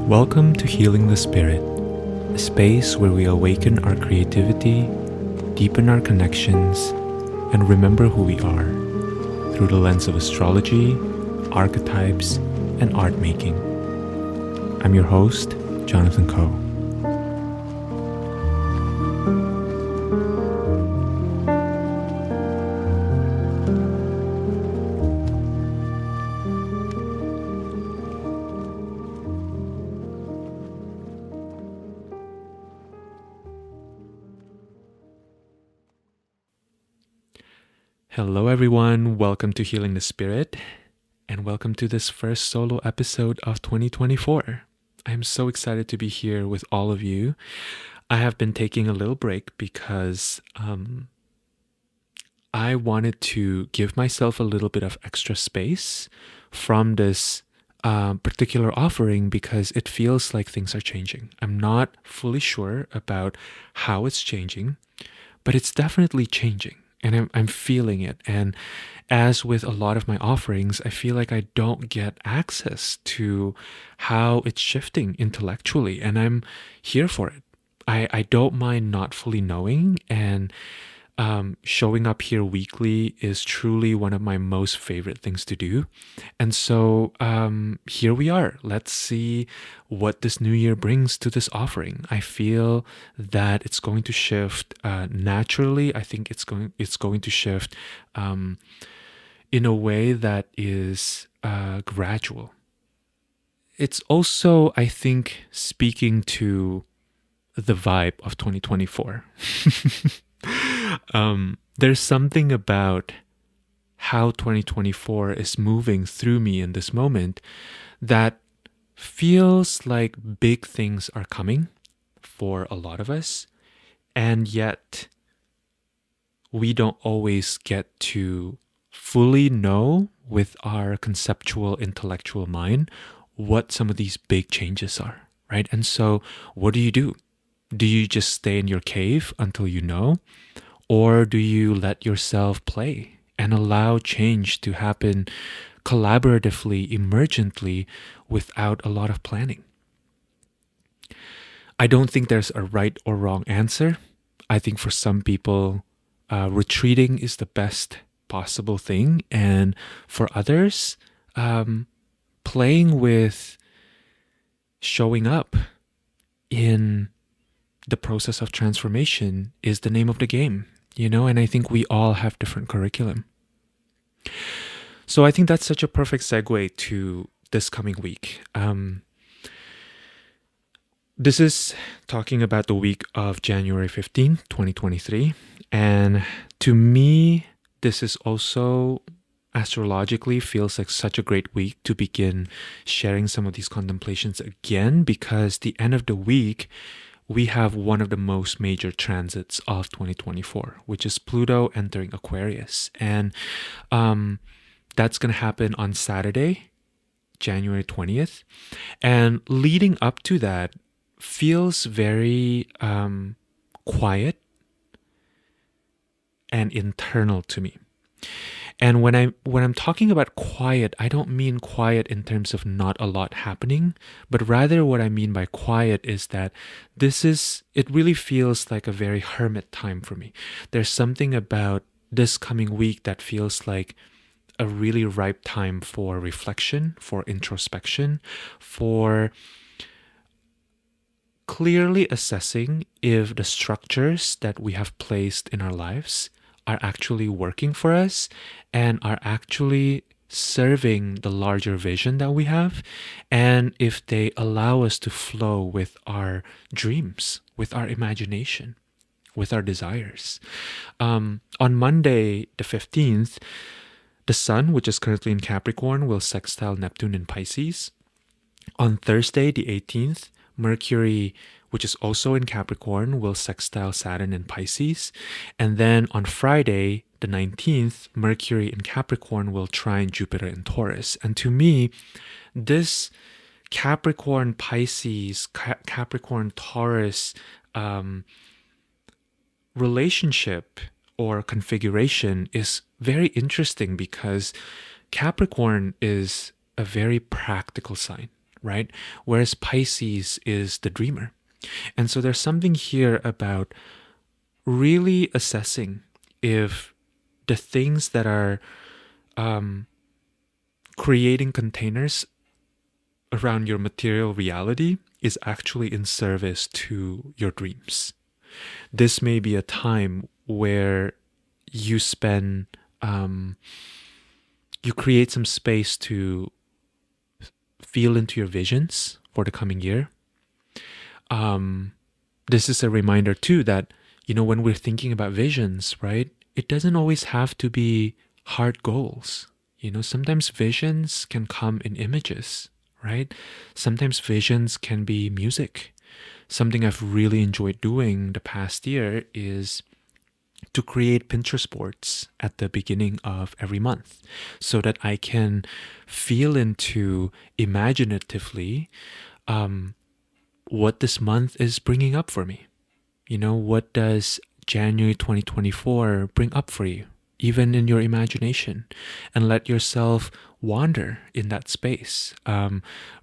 Welcome to Healing the Spirit, a space where we awaken our creativity, deepen our connections, and remember who we are through the lens of astrology, archetypes, and art making. I'm your host, Jonathan Coe. Hello everyone, welcome to Healing the Spirit, and welcome to this first solo episode of 2024. I'm so excited to be here with all of you. I have been taking a little break because I wanted to give myself a little bit of extra space from this particular offering because it feels like things are changing. I'm not fully sure about how it's changing, but it's definitely changing. And I'm feeling it. And as with a lot of my offerings, I feel like I don't get access to how it's shifting intellectually. And I'm here for it. I don't mind not fully knowing. And showing up here weekly is truly one of my most favorite things to do. And so here we are. Let's see what this new year brings to this offering. I feel that it's going to shift naturally. I think it's going to shift in a way that is gradual. It's also, I think, speaking to the vibe of 2024. There's something about how 2024 is moving through me in this moment that feels like big things are coming for a lot of us, and yet we don't always get to fully know with our conceptual, intellectual mind what some of these big changes are, right? And so what do you do? Do you just stay in your cave until you know? Or do you let yourself play and allow change to happen collaboratively, emergently, without a lot of planning? I don't think there's a right or wrong answer. I think for some people, retreating is the best possible thing. And for others, playing with showing up in the process of transformation is the name of the game, and I think we all have different curriculum. So I think that's such a perfect segue to this coming week. This is talking about the week of January 15, 2023. And to me, this is also astrologically feels like such a great week to begin sharing some of these contemplations again, because the end of the week, we have one of the most major transits of 2024, which is Pluto entering Aquarius. And that's going to happen on Saturday, January 20th. And leading up to that feels very quiet and internal to me. And when I'm talking about quiet, I don't mean quiet in terms of not a lot happening, but rather what I mean by quiet is that it really feels like a very hermit time for me. There's something about this coming week that feels like a really ripe time for reflection, for introspection, for clearly assessing if the structures that we have placed in our lives are actually working for us and are actually serving the larger vision that we have, and if they allow us to flow with our dreams, with our imagination, with our desires. On Monday, the 15th, the Sun, which is currently in Capricorn, will sextile Neptune in Pisces. On Thursday, the 18th, Mercury, which is also in Capricorn, will sextile Saturn in Pisces. And then on Friday, the 19th, Mercury in Capricorn will trine Jupiter in Taurus. And to me, this Capricorn Pisces, Capricorn Taurus relationship or configuration is very interesting because Capricorn is a very practical sign. right? Whereas Pisces is the dreamer. And so there's something here about really assessing if the things that are creating containers around your material reality is actually in service to your dreams. This may be a time where you spend, you create some space to feel into your visions for the coming year. This is a reminder too that, when we're thinking about visions, right, it doesn't always have to be hard goals. Sometimes visions can come in images, right? Sometimes visions can be music. Something I've really enjoyed doing the past year is to create Pinterest boards at the beginning of every month so that I can feel into imaginatively what this month is bringing up for me. What does January 2024 bring up for you, even in your imagination, and let yourself wander in that space.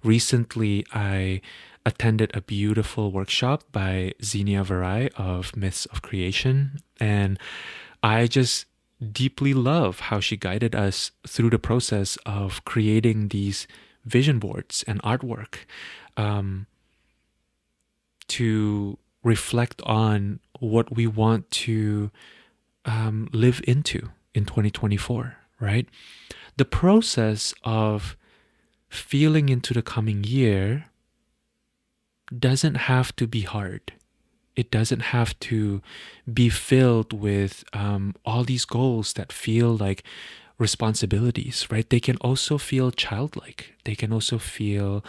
Recently, I attended a beautiful workshop by Xenia Varai of Myths of Creation, and I just deeply love how she guided us through the process of creating these vision boards and artwork to reflect on what we want to live into in 2024, right? The process of feeling into the coming year doesn't have to be hard. It doesn't have to be filled with all these goals that feel like responsibilities, right? They can also feel childlike. They can also feel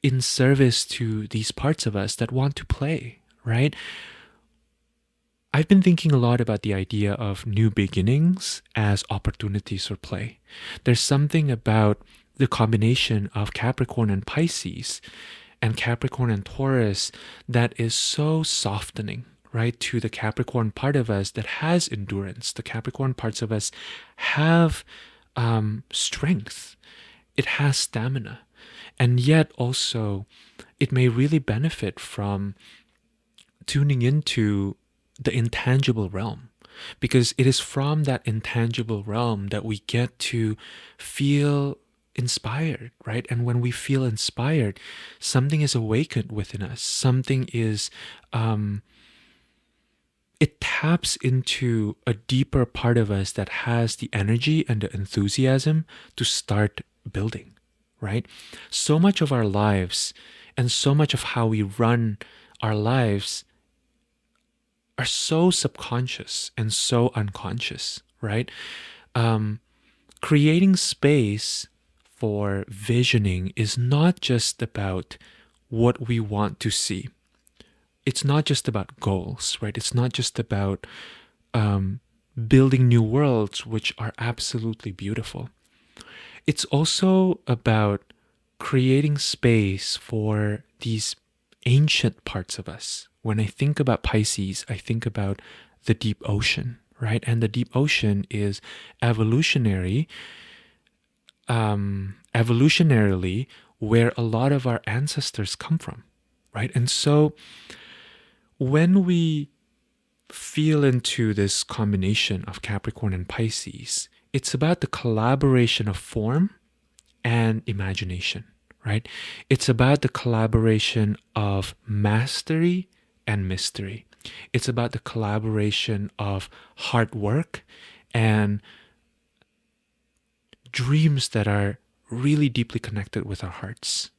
in service to these parts of us that want to play, right? I've been thinking a lot about the idea of new beginnings as opportunities for play. There's something about the combination of Capricorn and Pisces and Capricorn and Taurus that is so softening, right, to the Capricorn part of us that has endurance. The Capricorn parts of us have strength. It has stamina. And yet also, it may really benefit from tuning into the intangible realm, because it is from that intangible realm that we get to feel inspired, right? And when we feel inspired, something is awakened within us. Something is, it taps into a deeper part of us that has the energy and the enthusiasm to start building, right? So much of our lives and so much of how we run our lives are so subconscious and so unconscious, right? Creating space for visioning is not just about what we want to see. It's not just about goals, right? It's not just about building new worlds, which are absolutely beautiful. It's also about creating space for these ancient parts of us. When I think about Pisces, I think about the deep ocean, right? And the deep ocean is evolutionarily where a lot of our ancestors come from, right? And so when we feel into this combination of Capricorn and Pisces, it's about the collaboration of form and imagination, right? It's about the collaboration of mastery and mystery. It's about the collaboration of hard work and dreams that are really deeply connected with our hearts.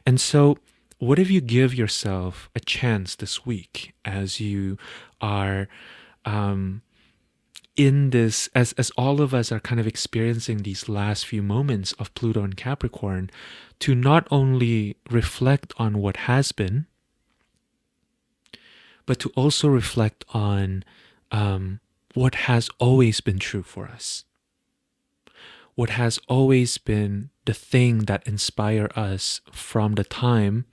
And so, what if you give yourself a chance this week as you are in this, as all of us are kind of experiencing these last few moments of Pluto and Capricorn, to not only reflect on what has been, but to also reflect on what has always been true for us. What has always been the thing that inspired us from the time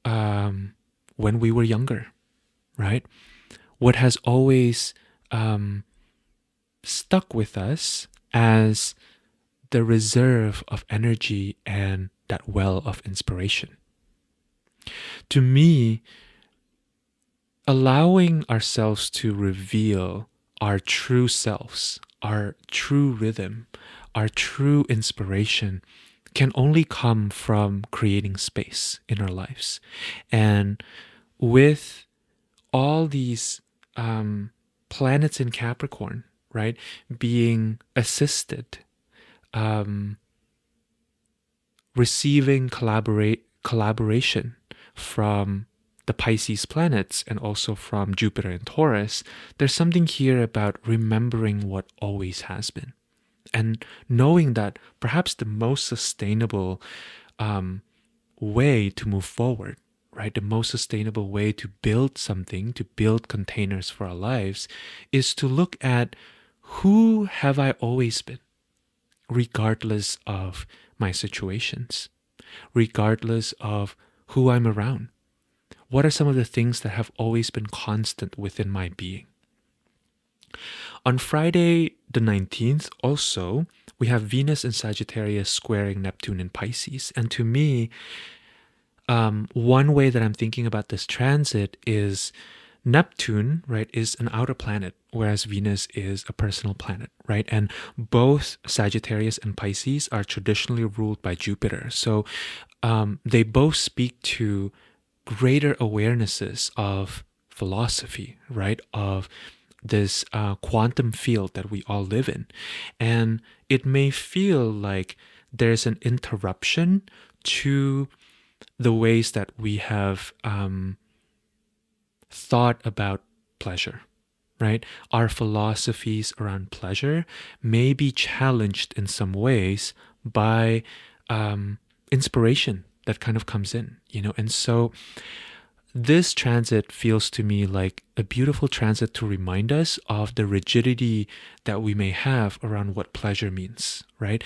when we were younger, right? What has always stuck with us as the reserve of energy and that well of inspiration. To me, allowing ourselves to reveal our true selves, our true rhythm, our true inspiration can only come from creating space in our lives. And with all these planets in Capricorn, right, being assisted, um, receiving collaboration from the Pisces planets and also from Jupiter and Taurus, there's something here about remembering what always has been and knowing that perhaps the most sustainable way to move forward, right? The most sustainable way to build something, to build containers for our lives, is to look at who have I always been, regardless of my situations, regardless of who I'm around. What are some of the things that have always been constant within my being? On Friday, the 19th, also, we have Venus in Sagittarius squaring Neptune in Pisces. And to me, one way that I'm thinking about this transit is Neptune, right, is an outer planet, whereas Venus is a personal planet, right? And both Sagittarius and Pisces are traditionally ruled by Jupiter. So they both speak to greater awarenesses of philosophy, right? Of this quantum field that we all live in. And it may feel like there's an interruption to the ways that we have thought about pleasure, right? Our philosophies around pleasure may be challenged in some ways by inspiration that kind of comes in, and so this transit feels to me like a beautiful transit to remind us of the rigidity that we may have around what pleasure means, right?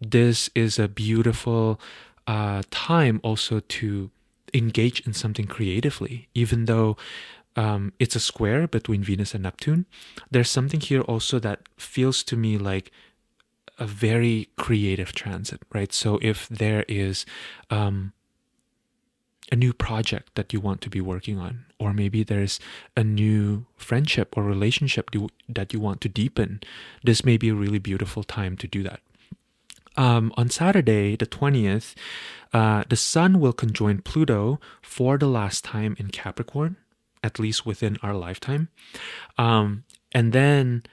This is a beautiful time also to engage in something creatively, even though it's a square between Venus and Neptune. There's something here also that feels to me like a very creative transit, right? So if there is a new project that you want to be working on, or maybe there's a new friendship or relationship that you want to deepen, this may be a really beautiful time to do that. On Saturday, the 20th, the Sun will conjoin Pluto for the last time in Capricorn, at least within our lifetime. And then,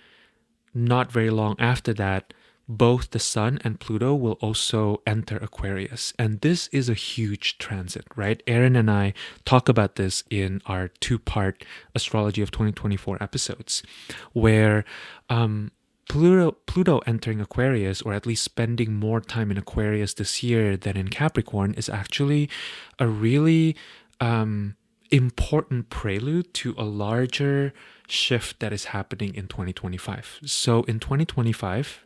not very long after that, both the Sun and Pluto will also enter Aquarius. And this is a huge transit, right? Aaron and I talk about this in our 2-part Astrology of 2024 episodes, where Pluto entering Aquarius, or at least spending more time in Aquarius this year than in Capricorn, is actually a really important prelude to a larger shift that is happening in 2025. So in 2025,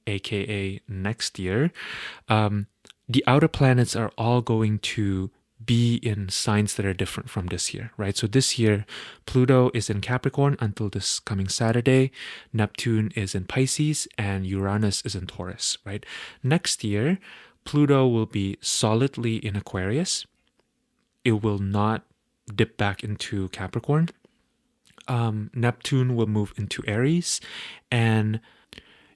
aka next year, the outer planets are all going to be in signs that are different from this year, right? So this year, Pluto is in Capricorn until this coming Saturday, Neptune is in Pisces, and Uranus is in Taurus, right? Next year, Pluto will be solidly in Aquarius. It will not dip back into Capricorn. Neptune will move into Aries, and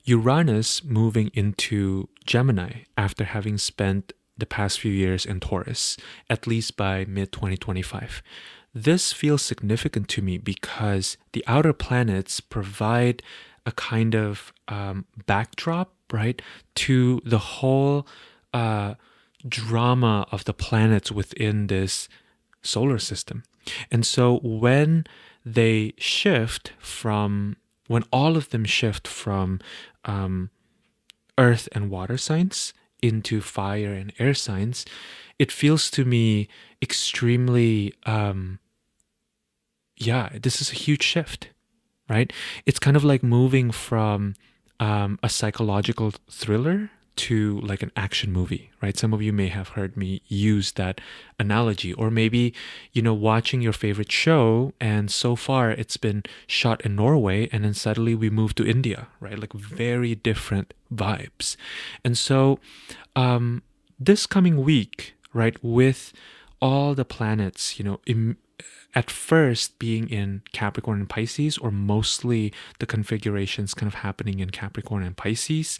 Uranus moving into Gemini after having spent the past few years in Taurus, at least by mid-2025. This feels significant to me because the outer planets provide a kind of backdrop, right, to the whole drama of the planets within this solar system. And so when all of them shift from earth and water signs into fire and air signs, it feels to me extremely, this is a huge shift, right? It's kind of like moving from a psychological thriller to like an action movie, right? Some of you may have heard me use that analogy, or maybe, watching your favorite show, and so far it's been shot in Norway, and then suddenly we move to India, right? Like very different vibes. And so, this coming week, right, with all the planets, at first being in Capricorn and Pisces, or mostly the configurations kind of happening in Capricorn and Pisces,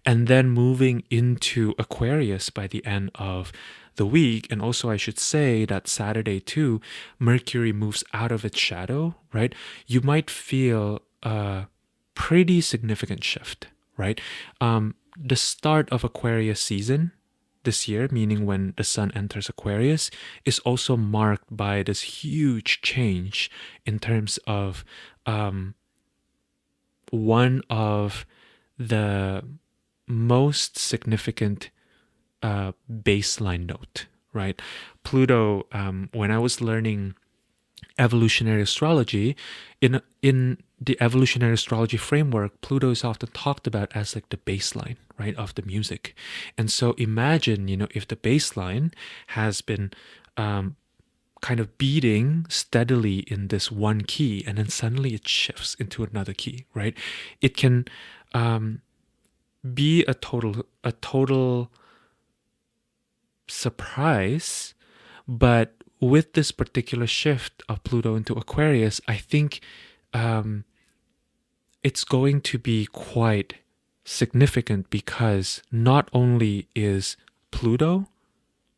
and then moving into Aquarius by the end of the week. And also, I should say that Saturday too, Mercury moves out of its shadow, right? You might feel a pretty significant shift, right? The start of Aquarius season this year, meaning when the sun enters Aquarius, is also marked by this huge change in terms of one of the most significant baseline note, right? Pluto, when I was learning evolutionary astrology, in the evolutionary astrology framework, Pluto is often talked about as like the baseline, right, of the music. And so imagine, if the baseline has been kind of beating steadily in this one key, and then suddenly it shifts into another key, right? It can be a total surprise, but with this particular shift of Pluto into Aquarius, I think it's going to be quite significant, because not only is Pluto,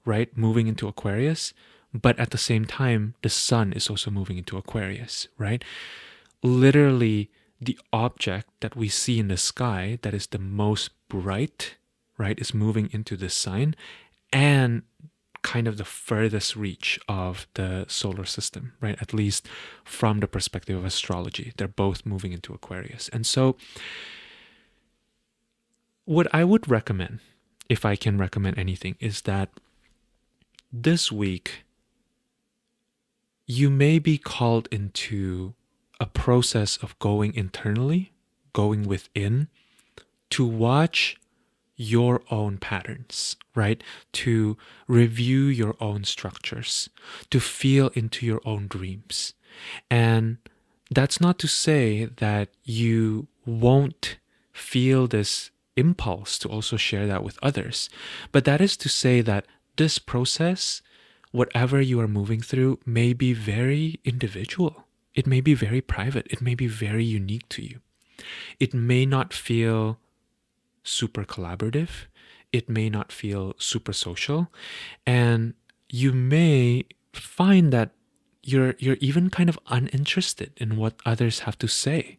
right, moving into Aquarius, but at the same time, the sun is also moving into Aquarius, right? Literally, the object that we see in the sky that is the most bright, right, is moving into this sign, and kind of the furthest reach of the solar system, right? At least from the perspective of astrology, they're both moving into Aquarius. And so, what I would recommend, if I can recommend anything, is that this week you may be called into a process of going internally, going within, to watch your own patterns, right? To review your own structures, to feel into your own dreams. And that's not to say that you won't feel this impulse to also share that with others, but that is to say that this process, whatever you are moving through, may be very individual. It may be very private. It may be very unique to you. It may not feel super collaborative. It may not feel super social. And you may find that you're even kind of uninterested in what others have to say.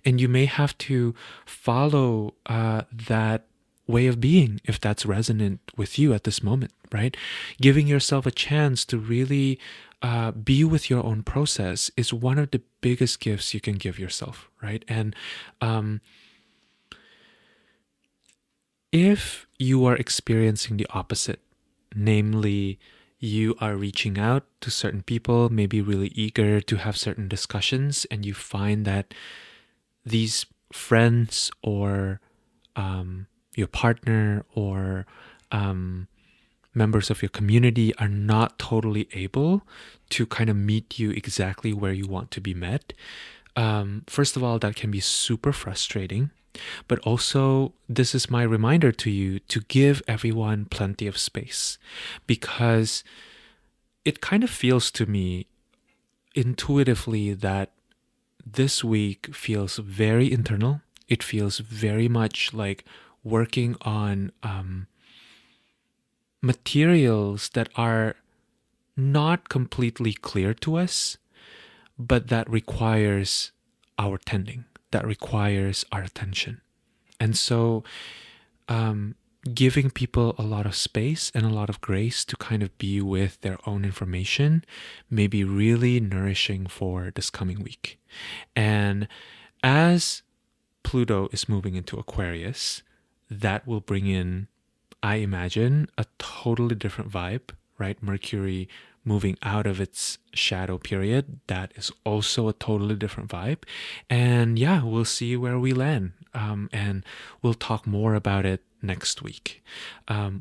And you may have to follow that way of being if that's resonant with you at this moment, right? Giving yourself a chance to really be with your own process is one of the biggest gifts you can give yourself, right? And if you are experiencing the opposite, namely, you are reaching out to certain people, maybe really eager to have certain discussions, and you find that these friends or your partner or members of your community are not totally able to kind of meet you exactly where you want to be met. First of all, that can be super frustrating. But also, this is my reminder to you to give everyone plenty of space, because it kind of feels to me intuitively that this week feels very internal. It feels very much like working on materials that are not completely clear to us, but that requires our tending, that requires our attention. And so giving people a lot of space and a lot of grace to kind of be with their own information may be really nourishing for this coming week. And as Pluto is moving into Aquarius, that will bring in, I imagine, a totally different vibe, right? Mercury moving out of its shadow period, that is also a totally different vibe. And yeah, we'll see where we land. And we'll talk more about it next week,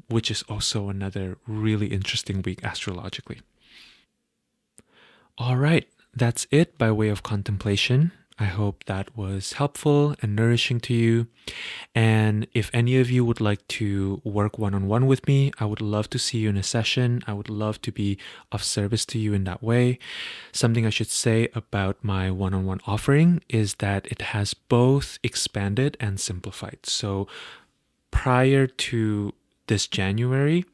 which is also another really interesting week astrologically. All right, that's it by way of contemplation. I hope that was helpful and nourishing to you. And if any of you would like to work one-on-one with me, I would love to see you in a session. I would love to be of service to you in that way. Something I should say about my one-on-one offering is that it has both expanded and simplified. So prior to this January,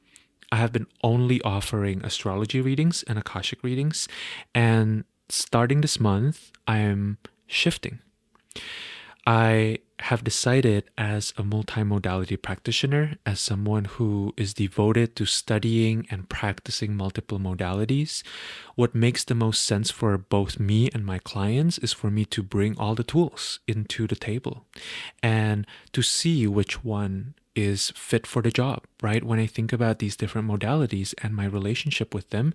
I have been only offering astrology readings and Akashic readings. And starting this month, I am shifting. I have decided as a multimodality practitioner, as someone who is devoted to studying and practicing multiple modalities, what makes the most sense for both me and my clients is for me to bring all the tools into the table and to see which one is fit for the job, right? When I think about these different modalities and my relationship with them,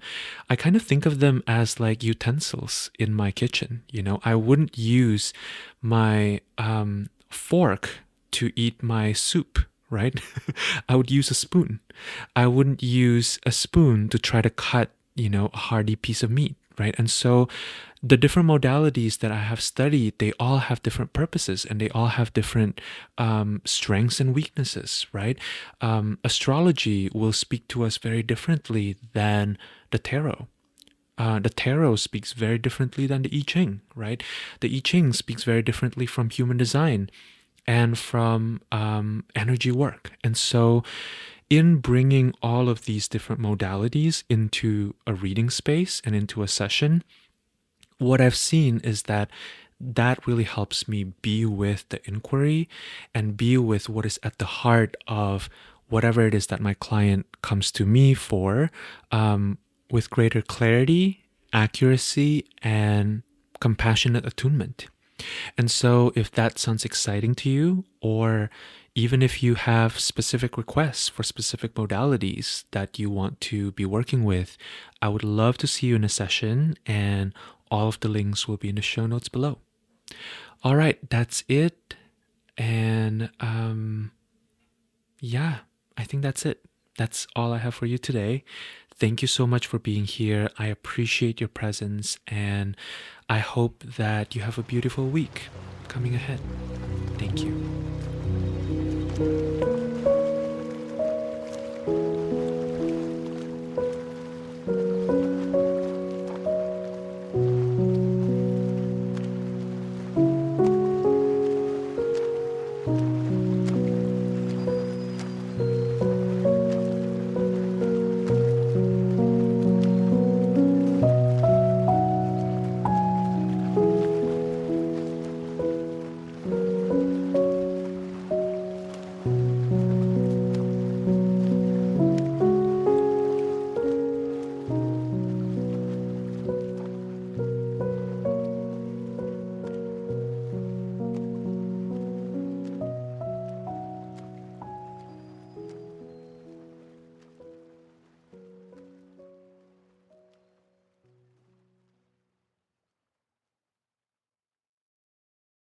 I kind of think of them as like utensils in my kitchen. I wouldn't use my fork to eat my soup, right? I would use a spoon. I wouldn't use a spoon to try to cut, a hearty piece of meat, right? And so the different modalities that I have studied, they all have different purposes and they all have different strengths and weaknesses, right? Astrology will speak to us very differently than the tarot. The tarot speaks very differently than the I Ching, right? The I Ching speaks very differently from human design and from energy work. And so in bringing all of these different modalities into a reading space and into a session, what I've seen is that really helps me be with the inquiry and be with what is at the heart of whatever it is that my client comes to me for, with greater clarity, accuracy, and compassionate attunement. And so if that sounds exciting to you, or even if you have specific requests for specific modalities that you want to be working with, I would love to see you in a session, and all of the links will be in the show notes below. All right, that's it. And yeah, I think that's it. That's all I have for you today. Thank you so much for being here. I appreciate your presence, and I hope that you have a beautiful week coming ahead. Thank you.